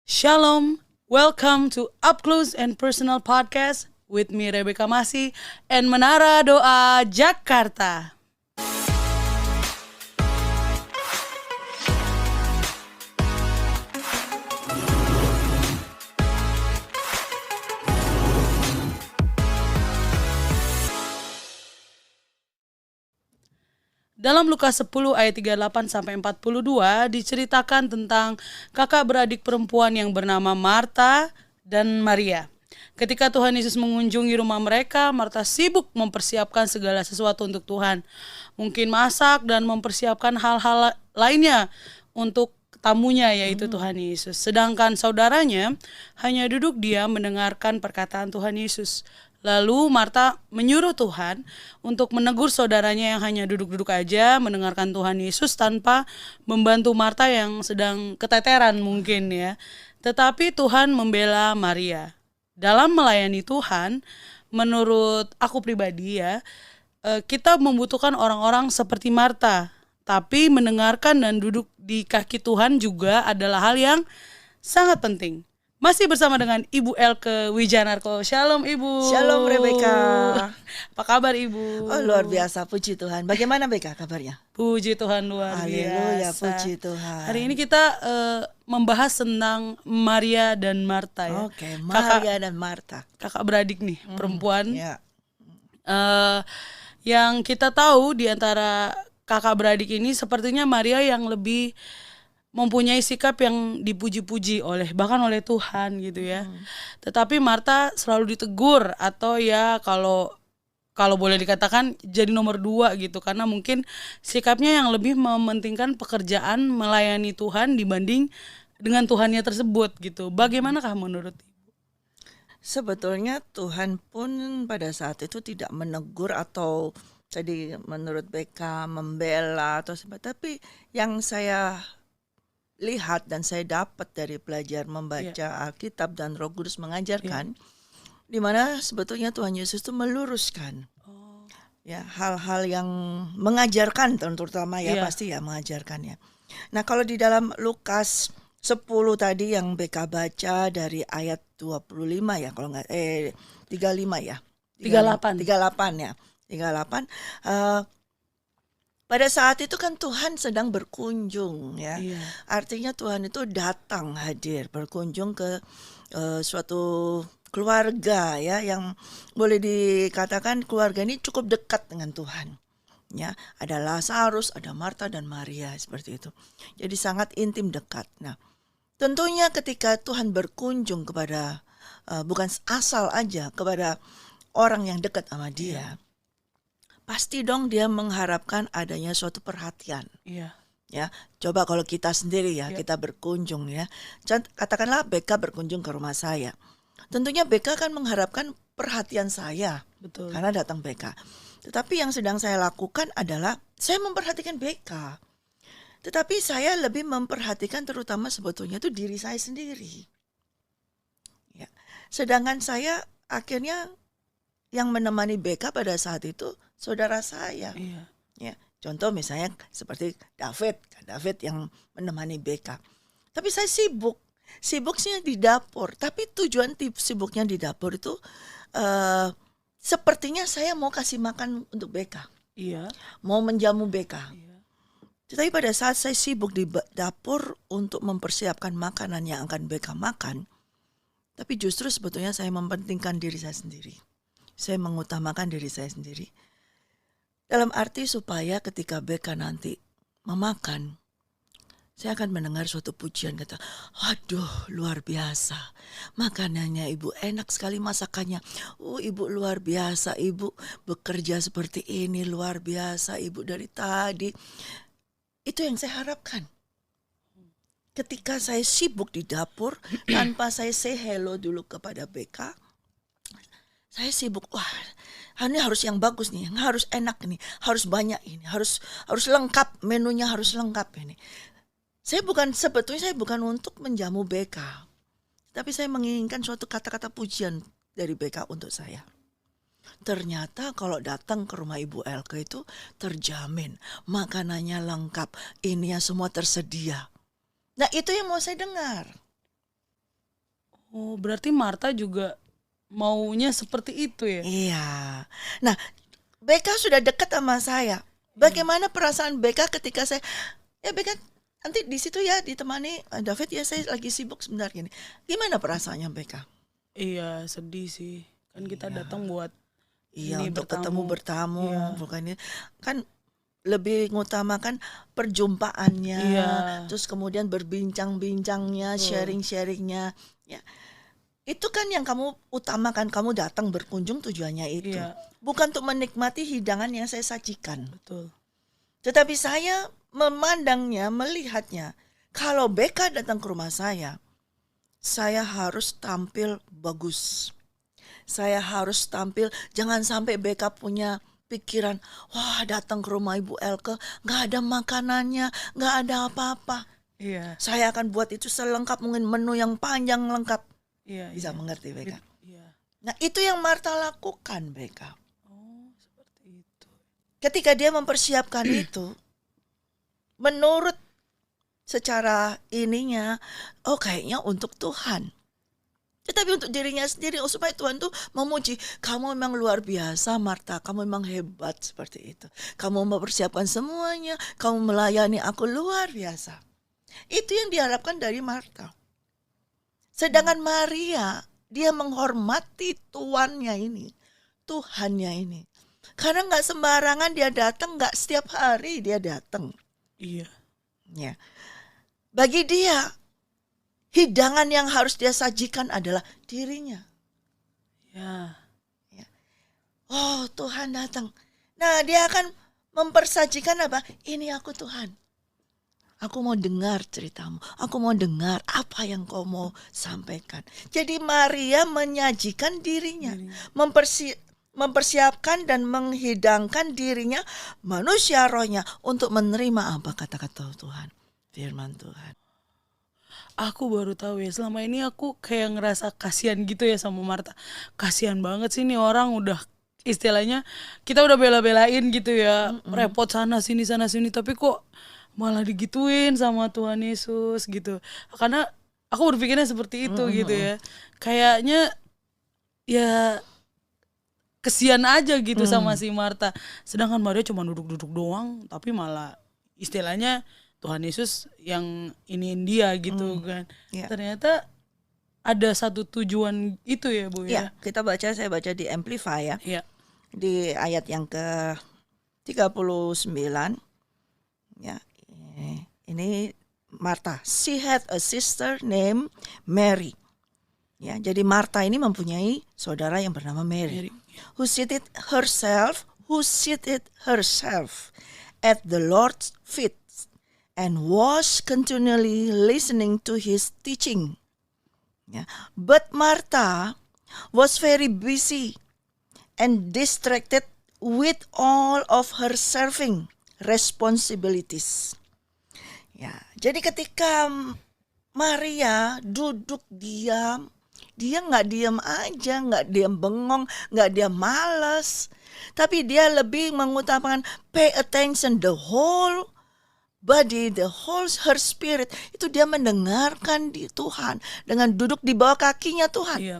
Shalom, welcome to Up Close and Personal Podcast with me Rebecca Masih and Menara Doa Jakarta. Dalam Lukas 10 ayat 38 sampai 42 diceritakan tentang kakak beradik perempuan yang bernama Marta dan Maria. Ketika Tuhan Yesus mengunjungi rumah mereka, Marta sibuk mempersiapkan segala sesuatu untuk Tuhan. Mungkin masak dan mempersiapkan hal-hal lainnya untuk tamunya, yaitu Tuhan Yesus. Sedangkan saudaranya hanya duduk diam mendengarkan perkataan Tuhan Yesus. Lalu Marta menyuruh Tuhan untuk menegur saudaranya yang hanya duduk-duduk aja mendengarkan Tuhan Yesus tanpa membantu Marta yang sedang keteteran mungkin ya. Tetapi Tuhan membela Maria. Dalam melayani Tuhan, menurut aku pribadi ya, kita membutuhkan orang-orang seperti Marta. Tapi mendengarkan dan duduk di kaki Tuhan juga adalah hal yang sangat penting. Masih bersama dengan Ibu Elke Wijanarko. Shalom Ibu. Shalom Rebecca. Apa kabar Ibu? Oh luar biasa, puji Tuhan. Bagaimana Becca kabarnya? Puji Tuhan luar Haleluya, biasa. puji Tuhan. Hari ini kita membahas tentang Maria dan Marta ya. Oke, Maria dan Marta. Kakak beradik nih, perempuan. Ya. Yang kita tahu di antara kakak beradik ini sepertinya Maria yang lebih mempunyai sikap yang dipuji-puji bahkan oleh Tuhan gitu ya. Tetapi Marta selalu ditegur atau ya kalau boleh dikatakan jadi nomor 2 gitu, karena mungkin sikapnya yang lebih mementingkan pekerjaan melayani Tuhan dibanding dengan Tuhannya tersebut gitu. Bagaimanakah menurut Ibu? Sebetulnya Tuhan pun pada saat itu tidak menegur atau tadi menurut Becca membela atau sebagainya. Tapi yang saya lihat dan saya dapat dari belajar membaca Alkitab dan Roh Kudus mengajarkan, di mana sebetulnya Tuhan Yesus itu meluruskan ya hal-hal yang mengajarkan, terutama ya pasti ya mengajarkannya. Nah kalau di dalam Lukas 10 tadi yang Becca baca dari ayat 25 ya, kalau nggak 35 ya, 38 ya, 38. Pada saat itu kan Tuhan sedang berkunjung ya. Artinya Tuhan itu datang hadir berkunjung ke suatu keluarga ya, yang boleh dikatakan keluarga ini cukup dekat dengan Tuhan. Ya, ada Lazarus, ada Marta dan Maria seperti itu. Jadi sangat intim dekat. Nah, tentunya ketika Tuhan berkunjung kepada bukan asal aja kepada orang yang dekat sama dia. Pasti dong dia mengharapkan adanya suatu perhatian. Iya. Ya, coba kalau kita sendiri ya, kita berkunjung ya. Katakanlah Becca berkunjung ke rumah saya. Tentunya Becca kan mengharapkan perhatian saya. Betul. Karena datang Becca. Tetapi yang sedang saya lakukan adalah saya memperhatikan Becca. Tetapi saya lebih memperhatikan terutama sebetulnya itu diri saya sendiri. Ya. Sedangkan saya akhirnya yang menemani Becca pada saat itu saudara saya. Ya, contoh misalnya seperti David yang menemani Becca. Tapi saya sibuknya di dapur. Tapi tujuan sibuknya di dapur itu sepertinya saya mau kasih makan untuk Becca. Iya. Mau menjamu Becca. Tetapi pada saat saya sibuk di dapur untuk mempersiapkan makanan yang akan Becca makan, tapi justru sebetulnya saya mementingkan diri saya sendiri. Saya mengutamakan diri saya sendiri. Dalam arti supaya ketika Becca nanti memakan, saya akan mendengar suatu pujian kata, waduh luar biasa. Makanannya ibu enak sekali, masakannya. Ibu luar biasa, ibu bekerja seperti ini, luar biasa ibu dari tadi. Itu yang saya harapkan. Ketika saya sibuk di dapur, tanpa saya say hello dulu kepada Becca, saya sibuk, ini harus yang bagus nih, harus enak nih, harus banyak ini, harus lengkap, menunya harus lengkap ini. Sebetulnya saya bukan untuk menjamu Becca, tapi saya menginginkan suatu kata-kata pujian dari Becca untuk saya. Ternyata kalau datang ke rumah Ibu Elke itu terjamin, makanannya lengkap, ininya semua tersedia. Nah itu yang mau saya dengar. Oh, berarti Marta juga maunya seperti itu ya? Iya. Nah, Beka sudah dekat sama saya. Bagaimana perasaan Beka ketika saya, ya Beka nanti di situ ya ditemani David, ya saya lagi sibuk sebentar gini. Gimana perasaannya Beka? Iya, sedih sih. Kan kita datang buat Iya, ini untuk bertamu. bertamu, Iya. bukannya kan lebih ngutamakan perjumpaannya, Iya. terus kemudian berbincang-bincangnya, sharing-sharingnya, ya. Itu kan yang kamu utamakan, kamu datang berkunjung tujuannya itu. Iya. Bukan untuk menikmati hidangan yang saya sajikan. Betul. Tetapi saya memandangnya, melihatnya, kalau Beka datang ke rumah saya harus tampil bagus. Saya harus tampil, jangan sampai Beka punya pikiran, wah datang ke rumah Ibu Elke, gak ada makanannya, gak ada apa-apa. Iya. Saya akan buat itu selengkap, mungkin menu yang panjang lengkap. Iya. Bisa iya. mengerti Beka? Iya. Nah itu yang Marta lakukan Beka. Oh, seperti itu. Ketika dia mempersiapkan itu, menurut secara ininya, oh kayaknya untuk Tuhan. Tetapi untuk dirinya sendiri, oh supaya Tuhan tuh memuji, kamu memang luar biasa Marta, kamu memang hebat seperti itu. Kamu mempersiapkan semuanya, kamu melayani aku luar biasa. Itu yang diharapkan dari Marta. Sedangkan Maria, dia menghormati tuannya ini, Tuhannya ini. Karena gak sembarangan dia datang, gak setiap hari dia datang. Iya. Ya. Bagi dia, hidangan yang harus dia sajikan adalah dirinya. Ya. Oh Tuhan datang. Nah dia akan mempersajikan apa? Ini aku Tuhan. Aku mau dengar ceritamu. Aku mau dengar apa yang kau mau sampaikan. Jadi Maria menyajikan dirinya. Mempersiapkan dan menghidangkan dirinya, manusia rohnya, untuk menerima apa kata-kata Tuhan. Firman Tuhan. Aku baru tahu ya, selama ini aku kayak ngerasa kasihan gitu ya sama Marta. Kasihan banget sih nih orang, udah istilahnya kita udah bela-belain gitu ya, repot sana sini, tapi kok malah digituin sama Tuhan Yesus gitu. Karena aku berpikirnya seperti itu gitu ya. Kayaknya ya kesian aja gitu sama si Marta. Sedangkan Maria cuma duduk-duduk doang, tapi malah istilahnya Tuhan Yesus yang iniin dia gitu kan. Yeah. Ternyata ada satu tujuan itu ya Bu ya. Ya, saya baca di Amplify ya. Iya. Di ayat yang ke 39. Ya, ini Marta. She had a sister named Mary. Ya, jadi Marta ini mempunyai saudara yang bernama Mary. Who seated herself at the Lord's feet and was continually listening to his teaching. Yeah. But Martha was very busy and distracted with all of her serving responsibilities. Ya, jadi ketika Maria duduk diam, dia nggak diam aja, nggak diam bengong, nggak diam malas, tapi dia lebih mengutamakan pay attention the whole body, the whole her spirit. Itu dia mendengarkan di Tuhan dengan duduk di bawah kakinya Tuhan. Iya.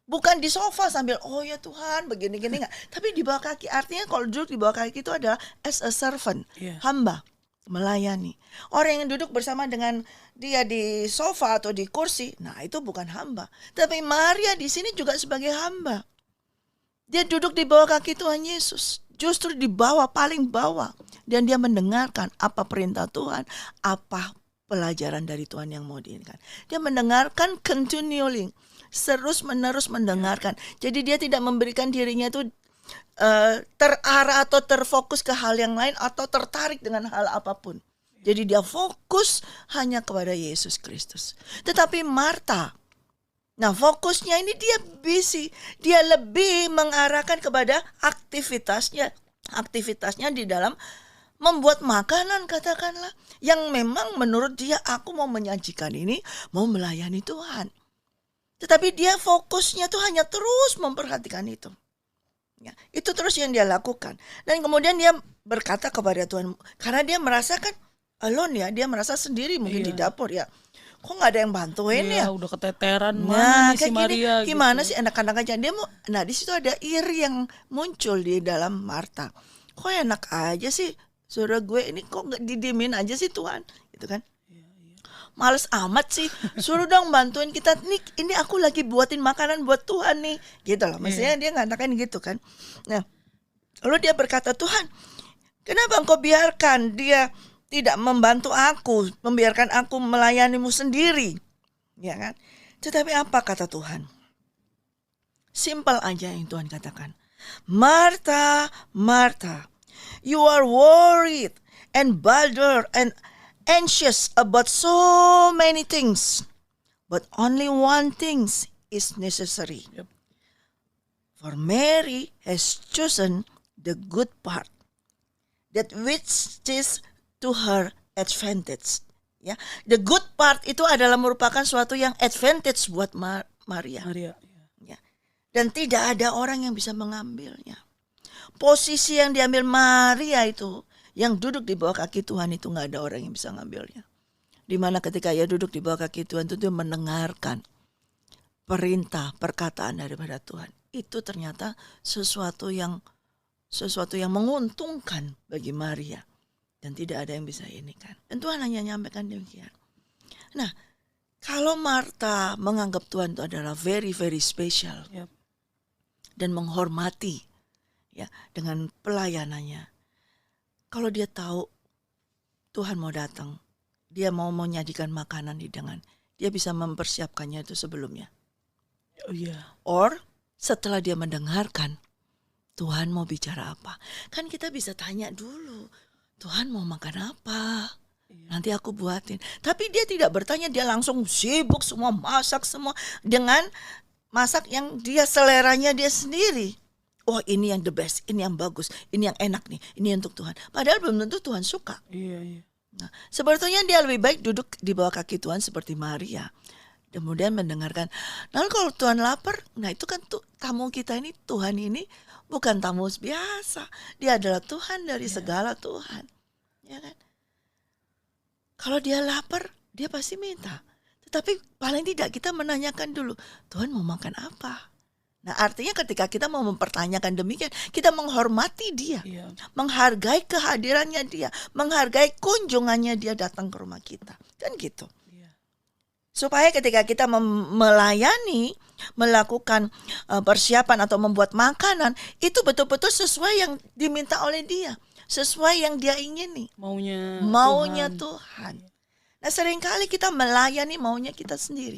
Bukan di sofa sambil oh ya Tuhan begini-gini enggak, tapi di bawah kaki. Artinya kalau duduk di bawah kaki itu adalah as a servant, hamba, melayani. Orang yang duduk bersama dengan dia di sofa atau di kursi, nah itu bukan hamba. Tapi Maria di sini juga sebagai hamba. Dia duduk di bawah kaki Tuhan Yesus, justru di bawah, paling bawah. Dan dia mendengarkan apa perintah Tuhan, apa pelajaran dari Tuhan yang mau diinginkan. Dia mendengarkan continually, terus-menerus mendengarkan. Jadi dia tidak memberikan dirinya itu terarah atau terfokus ke hal yang lain atau tertarik dengan hal apapun. Jadi dia fokus hanya kepada Yesus Kristus. Tetapi Marta, nah fokusnya ini dia busy. Dia lebih mengarahkan kepada aktivitasnya di dalam membuat makanan katakanlah. Yang memang menurut dia aku mau menyajikan ini, mau melayani Tuhan. Tetapi dia fokusnya tuh hanya terus memperhatikan itu. Ya, itu terus yang dia lakukan. Dan kemudian dia berkata kepada Tuhan, karena dia merasakan alone ya, dia merasa sendiri mungkin di dapur ya. kok nggak ada yang bantuin ya? Iya, udah keteteran Nah, mana nih si kayak gini, Maria gimana gitu. sih anak-anak aja dia mau. Nah, di situ ada iri yang muncul di dalam Marta. Kok enak aja sih, saudara gue ini kok nggak didiemin aja sih Tuhan, gitu kan? Males amat sih, suruh dong bantuin kita nih. Ini aku lagi buatin makanan buat Tuhan nih, gitu loh. Mestinya dia ngatakan gitu kan. Nah, lalu dia berkata, Tuhan, kenapa engkau biarkan dia tidak membantu aku, membiarkan aku melayanimu sendiri, ya kan? Tetapi apa kata Tuhan? Simpel aja yang Tuhan katakan. Marta, Marta, you are worried and bothered and anxious about so many things, but only one thing is necessary. Yep. For Mary has chosen the good part, that which is to her advantage. Ya, the good part itu adalah merupakan suatu yang advantage buat Maria. Maria. Ya. Dan tidak ada orang yang bisa mengambilnya. Posisi yang diambil Maria itu, yang duduk di bawah kaki Tuhan itu nggak ada orang yang bisa ngambilnya. Dimana ketika ia duduk di bawah kaki Tuhan itu dia mendengarkan perintah, perkataan daripada Tuhan. Itu ternyata sesuatu yang menguntungkan bagi Maria. Dan tidak ada yang bisa ini kan. Dan Tuhan hanya nyampaikan demikian. Nah, kalau Marta menganggap Tuhan itu adalah very very special. Yep. Dan menghormati ya dengan pelayanannya. Kalau dia tahu Tuhan mau datang, dia mau menyajikan makanan di hidangan, dia bisa mempersiapkannya itu sebelumnya. Oh iya. Or setelah dia mendengarkan Tuhan mau bicara apa, kan kita bisa tanya dulu, Tuhan mau makan apa? Nanti aku buatin. Tapi dia tidak bertanya, dia langsung sibuk semua masak semua dengan masak yang dia seleranya dia sendiri. Oh ini yang the best, ini yang bagus, ini yang enak nih, ini untuk Tuhan. Padahal belum tentu Tuhan suka. Iya. Nah, sebetulnya dia lebih baik duduk di bawah kaki Tuhan seperti Maria. Kemudian mendengarkan. Lalu kalau Tuhan lapar, nah itu kan tamu kita ini, Tuhan ini bukan tamu biasa. Dia adalah Tuhan dari segala Tuhan. Ya kan? Kalau dia lapar, dia pasti minta. Tetapi paling tidak kita menanyakan dulu, Tuhan mau makan apa? Nah artinya ketika kita mau mempertanyakan demikian, kita menghormati dia, menghargai kehadirannya dia, menghargai kunjungannya dia datang ke rumah kita, kan gitu. Supaya ketika kita melayani, melakukan persiapan atau membuat makanan, itu betul-betul sesuai yang diminta oleh dia, sesuai yang dia ingini, maunya Tuhan. Nah seringkali kita melayani maunya kita sendiri.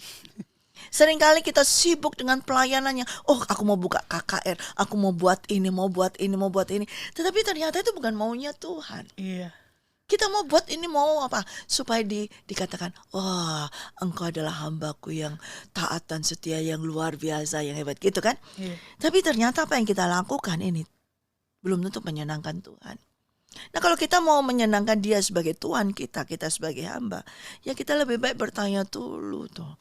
Seringkali kita sibuk dengan pelayanannya. Oh, aku mau buka KKR, aku mau buat ini, mau buat ini. Tetapi ternyata itu bukan maunya Tuhan. Iya. Kita mau buat ini mau apa? Supaya dikatakan, wah, engkau adalah hambaku yang taat dan setia, yang luar biasa, yang hebat, gitu kan? Iya. Tapi ternyata apa yang kita lakukan ini belum tentu menyenangkan Tuhan. Nah kalau kita mau menyenangkan dia sebagai Tuhan kita sebagai hamba, ya kita lebih baik bertanya dulu tuh.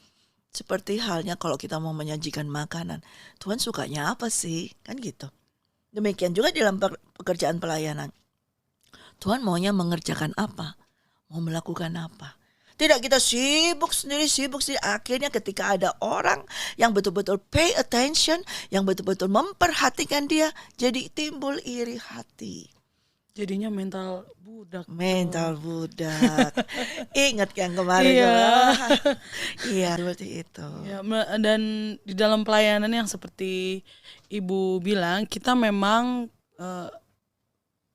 Seperti halnya kalau kita mau menyajikan makanan, Tuhan sukanya apa sih? Kan gitu. Demikian juga dalam pekerjaan pelayanan. Tuhan maunya mengerjakan apa? Mau melakukan apa? Tidak kita sibuk sendiri. Akhirnya ketika ada orang yang betul-betul pay attention, yang betul-betul memperhatikan dia, jadi timbul iri hati. Jadinya mental budak. Ingat yang kemarin. Iya, seperti itu. Ya, dan di dalam pelayanan yang seperti Ibu bilang, kita memang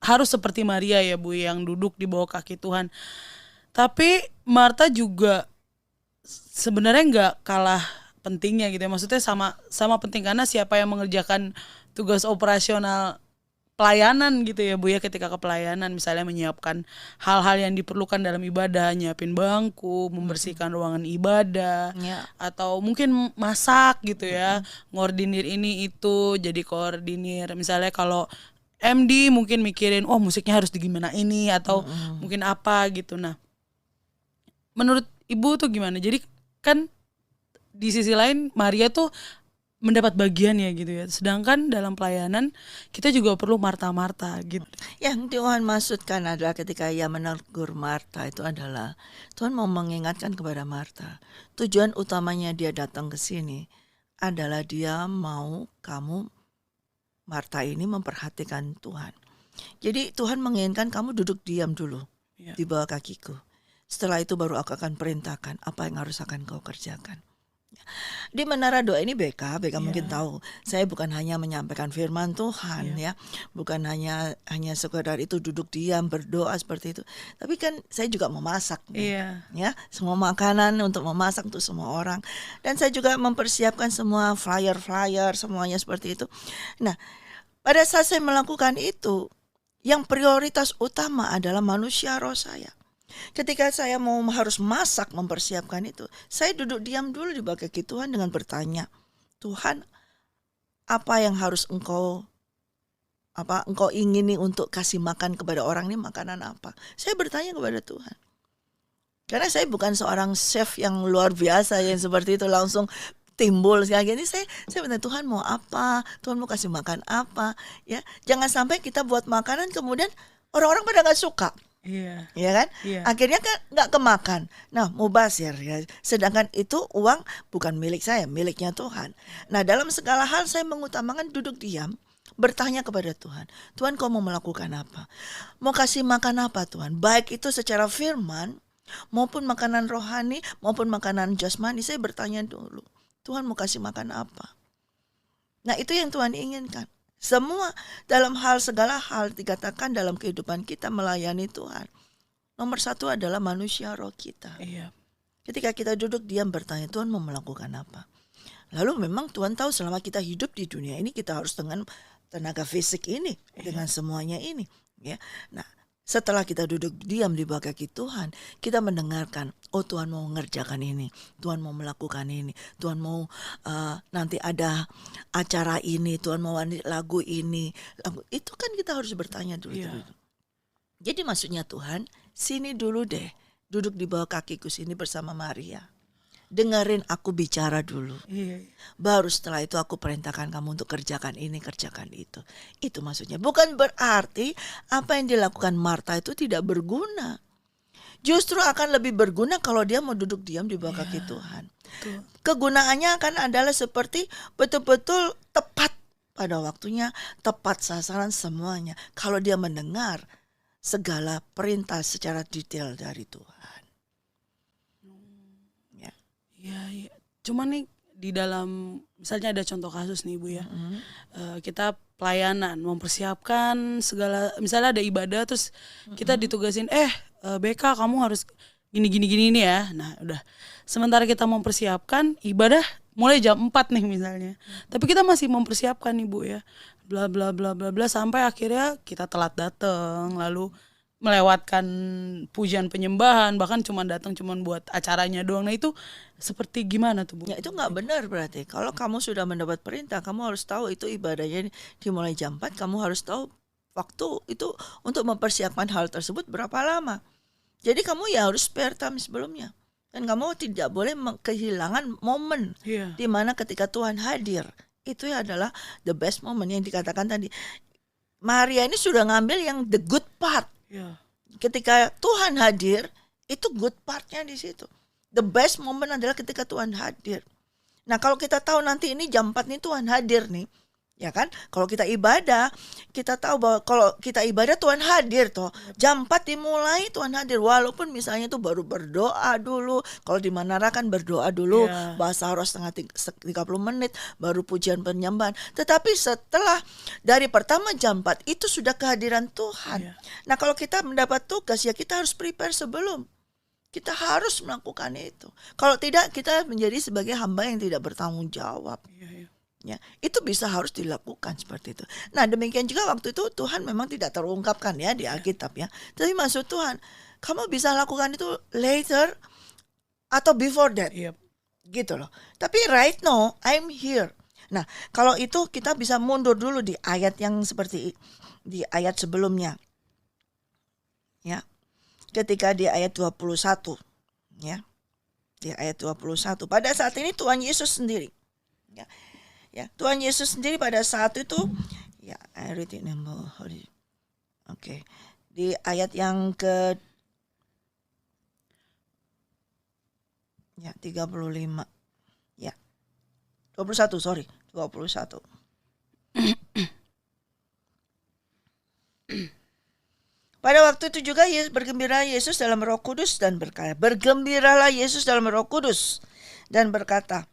harus seperti Maria ya Bu, yang duduk di bawah kaki Tuhan. Tapi Marta juga sebenarnya nggak kalah pentingnya gitu ya. Maksudnya sama penting, karena siapa yang mengerjakan tugas operasional pelayanan gitu ya Bu ya, ketika ke pelayanan misalnya menyiapkan hal-hal yang diperlukan dalam ibadah, nyiapin bangku, membersihkan ruangan ibadah, atau mungkin masak gitu ya, ngordinir ini itu, jadi koordinir. Misalnya kalau MD mungkin mikirin, oh musiknya harus digimana ini, atau mungkin apa gitu. Nah menurut Ibu tuh gimana? Jadi kan di sisi lain Maria tuh mendapat bagian ya gitu ya. Sedangkan dalam pelayanan kita juga perlu Marta-Marta gitu. Yang Tuhan maksudkan adalah ketika ia menegur Marta itu adalah Tuhan mau mengingatkan kepada Marta. Tujuan utamanya dia datang ke sini adalah dia mau kamu, Marta ini, memperhatikan Tuhan. Jadi Tuhan menginginkan kamu duduk diam dulu Ya. di bawah kakiku. Setelah itu baru aku akan perintahkan apa yang harus akan kau kerjakan. Di Menara Doa ini BK mungkin tahu, saya bukan hanya menyampaikan firman Tuhan ya, bukan hanya sekedar itu duduk diam berdoa seperti itu, tapi kan saya juga memasak ya, semua makanan untuk memasak untuk semua orang, dan saya juga mempersiapkan semua flyer semuanya seperti itu. Nah, pada saat saya melakukan itu, yang prioritas utama adalah manusia roh saya. Ketika saya harus masak mempersiapkan itu, saya duduk diam dulu di bawah kaki Tuhan dengan bertanya, Tuhan, apa yang harus engkau ingini untuk kasih makan kepada orang ini, makanan apa? Saya bertanya kepada Tuhan. Karena saya bukan seorang chef yang luar biasa yang seperti itu langsung timbul sekali. Jadi saya bertanya, Tuhan mau apa? Tuhan mau kasih makan apa? Ya, jangan sampai kita buat makanan kemudian orang-orang pada nggak suka. Iya. Ya kan? Iya. Akhirnya kan nggak kemakan. Nah, mubazir ya. Sedangkan itu uang bukan milik saya, miliknya Tuhan. Nah, dalam segala hal saya mengutamakan duduk diam, bertanya kepada Tuhan. Tuhan, kau mau melakukan apa? Mau kasih makan apa Tuhan? Baik itu secara firman maupun makanan rohani maupun makanan jasmani, saya bertanya dulu. Tuhan mau kasih makan apa? Nah, itu yang Tuhan inginkan. Semua dalam segala hal dikatakan dalam kehidupan kita melayani Tuhan. Nomor satu adalah manusia roh kita. Iya. Ketika kita duduk diam bertanya, Tuhan mau melakukan apa? Lalu memang Tuhan tahu selama kita hidup di dunia ini kita harus dengan tenaga fisik ini, dengan semuanya ini. Ya, nah setelah kita duduk diam di bawah kaki Tuhan, kita mendengarkan, oh Tuhan mau mengerjakan ini, Tuhan mau melakukan ini, Tuhan mau nanti ada acara ini, Tuhan mau lagu ini, itu kan kita harus bertanya dulu. Jadi maksudnya Tuhan, sini dulu deh, duduk di bawah kakiku sini bersama Maria. Dengerin aku bicara dulu. Baru setelah itu aku perintahkan kamu untuk kerjakan ini, kerjakan itu. Itu maksudnya. Bukan berarti apa yang dilakukan Marta itu tidak berguna. Justru akan lebih berguna kalau dia mau duduk diam di bawah kaki Tuhan. Betul. Kegunaannya akan adalah seperti betul-betul tepat pada waktunya, tepat sasaran semuanya. Kalau dia mendengar segala perintah secara detail dari Tuhan. Ya. Cuman nih di dalam misalnya ada contoh kasus nih Ibu ya, kita pelayanan mempersiapkan segala, misalnya ada ibadah terus kita ditugasin, BK kamu harus gini ini ya. Nah udah, sementara kita mempersiapkan ibadah mulai jam 4 nih misalnya, tapi kita masih mempersiapkan Ibu ya, bla bla bla bla bla sampai akhirnya kita telat datang, lalu melewatkan pujian penyembahan, bahkan cuma datang cuma buat acaranya doang. Nah itu seperti gimana tuh Bu? Ya itu nggak benar berarti. Kalau kamu sudah mendapat perintah, kamu harus tahu itu ibadahnya dimulai jam 4, kamu harus tahu waktu itu untuk mempersiapkan hal tersebut berapa lama. Jadi kamu ya harus spare time sebelumnya. Dan kamu tidak boleh kehilangan momen di mana ketika Tuhan hadir. Itu adalah the best moment yang dikatakan tadi. Maria ini sudah ngambil yang the good part. Ketika Tuhan hadir, itu good partnya di situ. The best moment adalah ketika Tuhan hadir. Nah kalau kita tahu nanti ini jam 4 nih Tuhan hadir nih, ya kan? Kalau kita ibadah, kita tahu bahwa kalau kita ibadah Tuhan hadir toh. Jam 4 dimulai Tuhan hadir, walaupun misalnya tuh baru berdoa dulu. Kalau di Manara kan berdoa dulu, bahasa roh setengah 30 menit, baru pujian penyembahan. Tetapi setelah dari pertama jam 4 itu sudah kehadiran Tuhan. Nah kalau kita mendapat tugas ya kita harus prepare sebelum. Kita harus melakukan itu. Kalau tidak kita menjadi sebagai hamba yang tidak bertanggung jawab. Ya, itu bisa harus dilakukan seperti itu. Nah demikian juga waktu itu Tuhan memang tidak terungkapkan ya di Alkitab ya. Tapi maksud Tuhan, kamu bisa lakukan itu later atau before that. Gitu loh. Tapi right now I'm here. Nah kalau itu kita bisa mundur dulu di ayat yang seperti di ayat sebelumnya. Ya. Ketika di ayat 21 ya. Di ayat 21 pada saat ini Tuhan Yesus sendiri ya, Ya, Tuhan Yesus sendiri pada saat itu, ya, I read it number. Oke. Di ayat yang ke 35. Ya. 21, sorry. 21. Pada waktu itu juga bergembira Yesus dalam Roh Kudus dan berkata, bergembiralah Yesus dalam Roh Kudus dan berkata,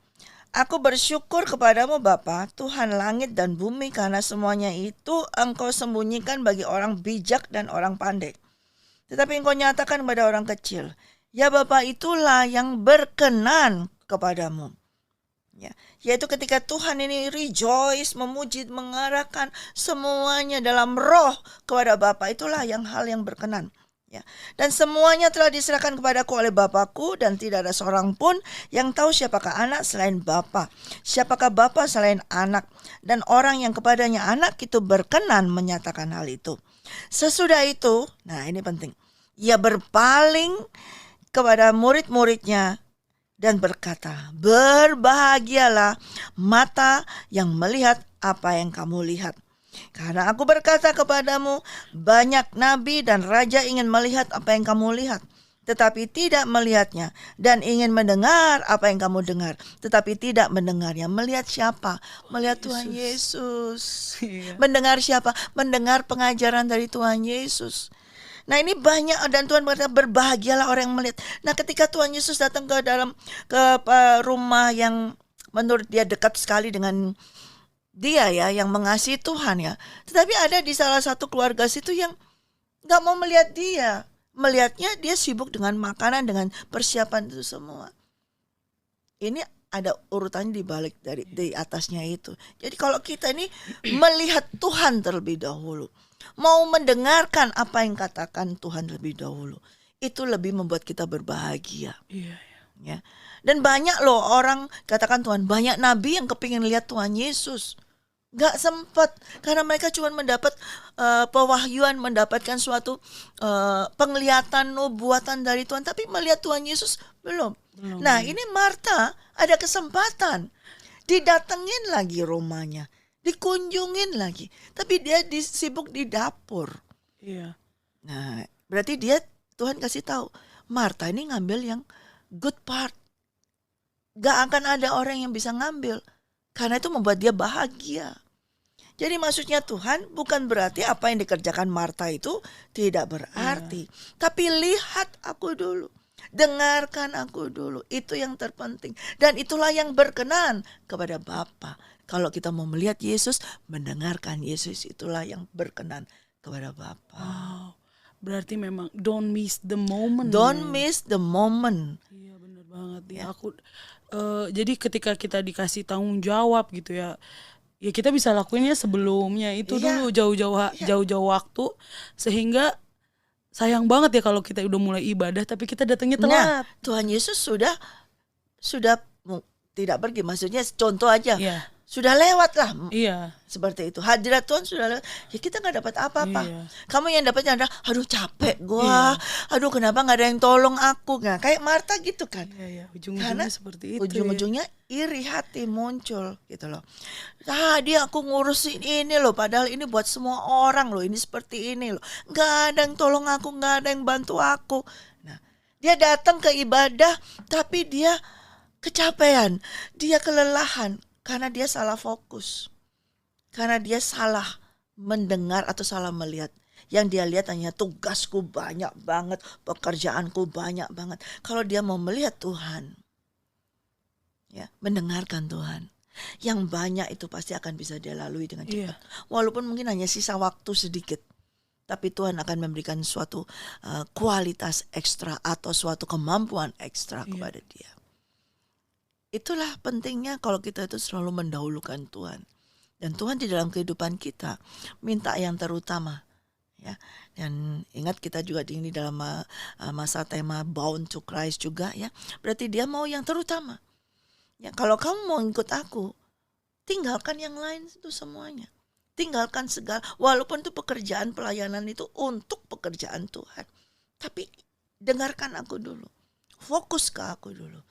Aku bersyukur kepadamu Bapa, Tuhan langit dan bumi, karena semuanya itu Engkau sembunyikan bagi orang bijak dan orang pandai. Tetapi Engkau nyatakan kepada orang kecil. Ya Bapa, itulah yang berkenan kepadamu. Ya, yaitu ketika Tuhan ini rejoice, memuji, mengarahkan semuanya dalam roh kepada Bapa, itulah hal yang berkenan. Ya. Dan semuanya telah diserahkan kepadaku oleh Bapakku, dan tidak ada seorang pun yang tahu siapakah anak selain Bapa, siapakah Bapa selain anak, dan orang yang kepadanya anak itu berkenan menyatakan hal itu. Sesudah itu, nah ini penting, ia berpaling kepada murid-muridnya dan berkata, berbahagialah mata yang melihat apa yang kamu lihat. Karena aku berkata kepadamu, banyak nabi dan raja ingin melihat apa yang kamu lihat, tetapi tidak melihatnya, dan ingin mendengar apa yang kamu dengar, tetapi tidak mendengarnya. Melihat siapa? Melihat Tuhan Yesus. Mendengar siapa? Mendengar pengajaran dari Tuhan Yesus. Nah ini banyak, dan Tuhan berkata berbahagialah orang yang melihat. Nah ketika Tuhan Yesus datang ke rumah yang menurut dia dekat sekali dengan dia ya, yang mengasihi Tuhan ya. Tetapi ada di salah satu keluarga situ yang gak mau melihat dia. Melihatnya dia sibuk dengan makanan, dengan persiapan itu semua. Ini ada urutannya di balik di atasnya itu. Jadi kalau kita ini melihat Tuhan terlebih dahulu, mau mendengarkan apa yang katakan Tuhan lebih dahulu, itu lebih membuat kita berbahagia. Iya. Ya. Dan banyak loh orang katakan Tuhan, banyak nabi yang kepingin lihat Tuhan Yesus, gak sempat karena mereka cuma mendapat pewahyuan, mendapatkan suatu penglihatan nubuatan dari Tuhan, tapi melihat Tuhan Yesus belum. Nah ini Marta ada kesempatan, didatengin lagi rumahnya, dikunjungin lagi, tapi dia sibuk di dapur. Iya. Nah berarti Tuhan kasih tahu, Marta ini ngambil yang good part. Gak akan ada orang yang bisa ngambil, karena itu membuat dia bahagia. Jadi maksudnya Tuhan bukan berarti apa yang dikerjakan Marta itu tidak berarti. Tapi lihat aku dulu, dengarkan aku dulu, itu yang terpenting. Dan itulah yang berkenan kepada Bapa. Kalau kita mau melihat Yesus, mendengarkan Yesus, itulah yang berkenan kepada Bapa. Wow. Berarti memang don't miss the moment. Don't miss the moment. Iya benar banget ya. Aku jadi ketika kita dikasih tanggung jawab gitu ya kita bisa lakuinnya sebelumnya itu dulu, jauh-jauh waktu, sehingga sayang banget ya kalau kita udah mulai ibadah tapi kita datangnya telat. Nah, Tuhan Yesus sudah tidak pergi, maksudnya contoh aja. Iya. Sudah lewat lah. Iya. Seperti itu. Hadirat Tuhan sudah lewat. Ya kita gak dapat apa-apa. Iya. Kamu yang dapatnya adalah, aduh capek gua. Iya. Aduh kenapa gak ada yang tolong aku. Nah, kayak Marta gitu kan. Iya. Ujung-ujungnya seperti itu. Ujung-ujungnya iri hati muncul gitu loh. Tadi aku ngurusin ini loh. Padahal ini buat semua orang loh. Ini seperti ini loh. Gak ada yang tolong aku. Gak ada yang bantu aku. Nah, dia datang ke ibadah. Tapi dia kecapean. Dia kelelahan. Karena dia salah fokus. Karena dia salah mendengar atau salah melihat. Yang dia lihat hanya tugasku banyak banget, pekerjaanku banyak banget. Kalau dia mau melihat Tuhan, ya, mendengarkan Tuhan, yang banyak itu pasti akan bisa dia lalui dengan cepat. Walaupun mungkin hanya sisa waktu sedikit. Tapi Tuhan akan memberikan suatu kualitas ekstra atau suatu kemampuan ekstra kepada dia. Itulah pentingnya kalau kita itu selalu mendahulukan Tuhan. Dan Tuhan di dalam kehidupan kita minta yang terutama. Ya. Dan ingat kita juga ini dalam masa tema Bound to Christ juga ya. Berarti dia mau yang terutama. Ya, kalau kamu mau ikut aku, tinggalkan yang lain itu semuanya. Tinggalkan segala, walaupun itu pekerjaan pelayanan itu untuk pekerjaan Tuhan. Tapi dengarkan aku dulu. Fokus ke aku dulu.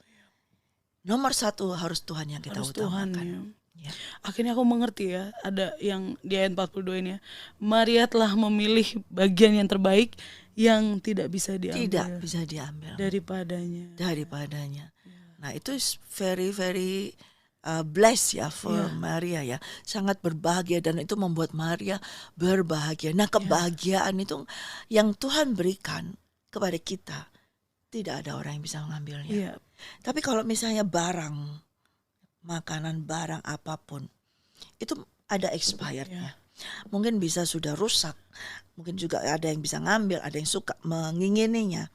Nomor satu harus Tuhan yang kita utamakan. Tuhan, ya. Ya. Akhirnya aku mengerti ya, ada yang di ayat 42 ini ya. Maria telah memilih bagian yang terbaik yang tidak bisa diambil Tidak bisa diambil daripadanya. Nah, itu is very very blessed ya for Maria ya. Sangat berbahagia dan itu membuat Maria berbahagia. Nah, kebahagiaan itu yang Tuhan berikan kepada kita, tidak ada orang yang bisa mengambilnya. Iya. Tapi kalau misalnya barang, makanan, barang apapun, itu ada expirednya. Mungkin bisa sudah rusak, mungkin juga ada yang bisa ngambil, ada yang suka mengingininya.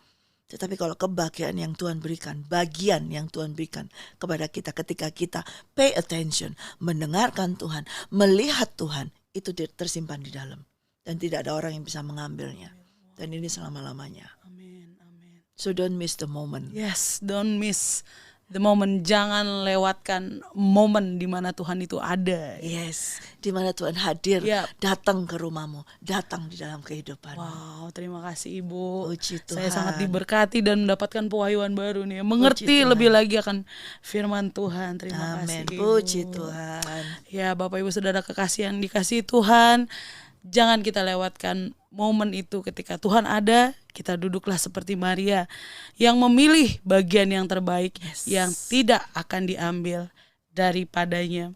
Tetapi kalau kebahagiaan yang Tuhan berikan, bagian yang Tuhan berikan kepada kita ketika kita pay attention, mendengarkan Tuhan, melihat Tuhan, itu tersimpan di dalam. Dan tidak ada orang yang bisa mengambilnya. Dan ini selama-lamanya. Amin, amin. So don't miss the moment. Yes, don't miss the moment. Jangan lewatkan momen di mana Tuhan itu ada. Yes, di mana Tuhan hadir, datang ke rumahmu, datang di dalam kehidupanmu. Wow, terima kasih Ibu. Puji Tuhan. Saya sangat diberkati dan mendapatkan pewahyuan baru nih. Mengerti lebih lagi akan firman Tuhan. Terima kasih Ibu. Puji Tuhan. Ya, Bapak Ibu Saudara kekasih yang dikasihi Tuhan, jangan kita lewatkan momen itu ketika Tuhan ada. Kita duduklah seperti Maria yang memilih bagian yang terbaik yang tidak akan diambil daripadanya.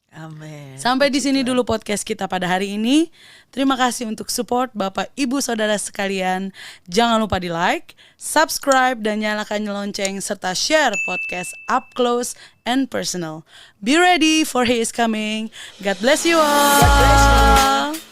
Amin. Sampai di sini dulu podcast kita pada hari ini. Terima kasih untuk support Bapak Ibu Saudara sekalian. Jangan lupa di like, subscribe, dan nyalakan lonceng serta share podcast Up Close and Personal. Be ready for He is coming. God bless you all. God bless you.